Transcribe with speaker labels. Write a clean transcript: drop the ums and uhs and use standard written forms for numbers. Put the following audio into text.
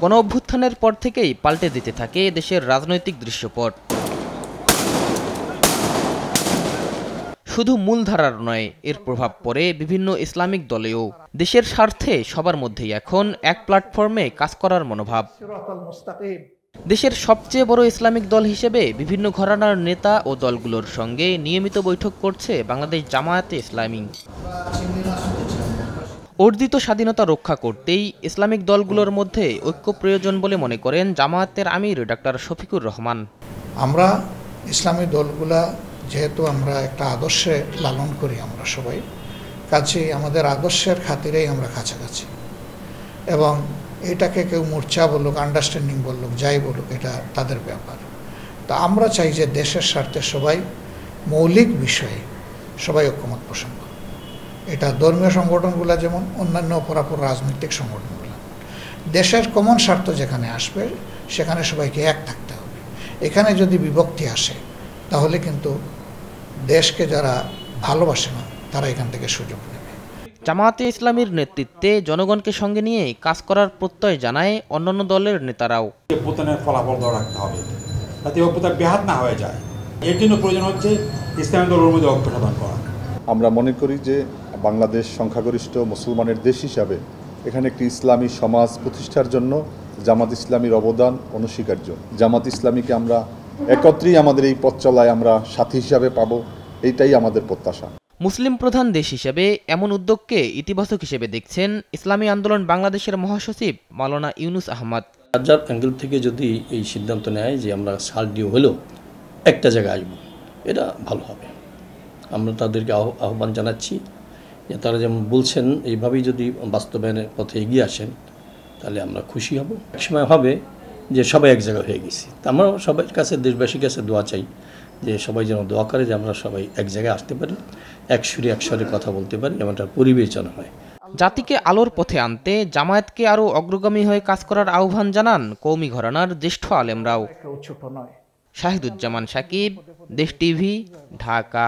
Speaker 1: গণঅভ্যুত্থানের পর থেকেই পাল্টে দিতে থাকে দেশের রাজনৈতিক দৃশ্যপট। শুধু মূলধারার নয়, এর প্রভাব পড়ে বিভিন্ন ইসলামিক দলেও। দেশের স্বার্থে সবার মধ্যেই এখন এক প্ল্যাটফর্মে কাজ করার মনোভাব। দেশের সবচেয়ে বড় ইসলামিক দল হিসেবে বিভিন্ন ঘরানার নেতা ও দলগুলোর সঙ্গে নিয়মিত বৈঠক করছে বাংলাদেশ জামায়াতে ইসলামী। অর্জিত স্বাধীনতা রক্ষা করতেই ইসলামিক দলগুলোর মধ্যে ঐক্য প্রয়োজন বলে মনে করেন জামায়াতের আমির ডাক্তার শফিকুর রহমান।
Speaker 2: আমরা ইসলামী দলগুলা যেহেতু আমরা একটা আদর্শে লালন করি, আমরা সবাই কাছেই আমাদের আদর্শের খাতিরেই আমরা কাছাকাছি, এবং এটাকে কেউ মোর্চা বলুক, আন্ডারস্ট্যান্ডিং বলুক, যাই বলুক, এটা তাদের ব্যাপার। তা আমরা চাই যে দেশের স্বার্থে সবাই মৌলিক বিষয়ে সবাই ঐক্যমত পোষণ করে। এটা ধর্মীয় সংগঠনগুলো যেমন, অন্যান্য অপরাপর রাজনৈতিক সংগঠনগুলো, দেশের কমন স্বার্থ যেখানে আসবে সেখানে সবাইকে এক থাকতে হবে। এখানে যদি বিভক্তি আসে তাহলে কিন্তু দেশকে যারা ভালোবাসে না তারা এখান থেকে সুযোগ নেবে।
Speaker 1: জামায়াতে ইসলামীর নেতৃত্বে জনগণকে সঙ্গে নিয়ে কাজ করার প্রত্যয় জানায় অন্যান্য দলের নেতারাও।
Speaker 3: অভ্যুত্থানের ফলাফল ধরে রাখতে হবে, যাতে অভ্যুত্থান ব্যাহত না হয়ে যায়। এর জন্য প্রয়োজন হচ্ছে ইসলামী দলের মধ্যে ঐক্য সাধন করা।
Speaker 4: আমরা মনে করি যে বাংলাদেশ সংখ্যাগরিষ্ঠ মুসলমানের দেশ হিসাবে এখানে একটি ইসলামী সমাজ প্রতিষ্ঠার জন্য জামাত ইসলামীর অবদান অনস্বীকার্য। জামাত ইসলামীকে আমরা একত্রেই আমাদের এই পথ চলায় আমরা সাথী হিসাবে পাবো, এইটাই আমাদের প্রত্যাশা।
Speaker 1: মুসলিম প্রধান দেশ হিসেবে এমন উদ্যোগকে ইতিবাচক হিসেবে দেখছেন ইসলামী আন্দোলন বাংলাদেশের মহাসচিব মাওলানা ইউনুস আহমদ।
Speaker 5: রাজ্জার অ্যাঙ্গেল থেকে যদি এই সিদ্ধান্ত নেয় যে আমরা সার্ডিও হলেও একটা জায়গায় আসবো, এটা ভালো হবে। আমরা তাদেরকে আহ্বান জানাচ্ছি যে তারা যেমন বলছেন এইভাবেই যদি বাস্তবায়নের পথে এগিয়ে আসেন তাহলে আমরা খুশি হব। একসময় হবে যে সবাই এক জায়গায় হয়ে গেছি, তা আমরা সবাই কাছে, দেশবাসীর কাছে দোয়া চাই যে সবাই যেন দোয়া করে যে আমরা সবাই এক জায়গায় আসতে পারি, এক সুরে এক স্বরে কথা বলতে পারি, এমনটা পরিবেশ যেন হয়।
Speaker 1: জাতিকে আলোর পথে আনতে জামায়াতকে আরও অগ্রগামী হয়ে কাজ করার আহ্বান জানান কওমি ঘরানার জ্যেষ্ঠ আলেমরাও। শাহিদুজ্জামান সাকিব, দেশ টিভি, ঢাকা।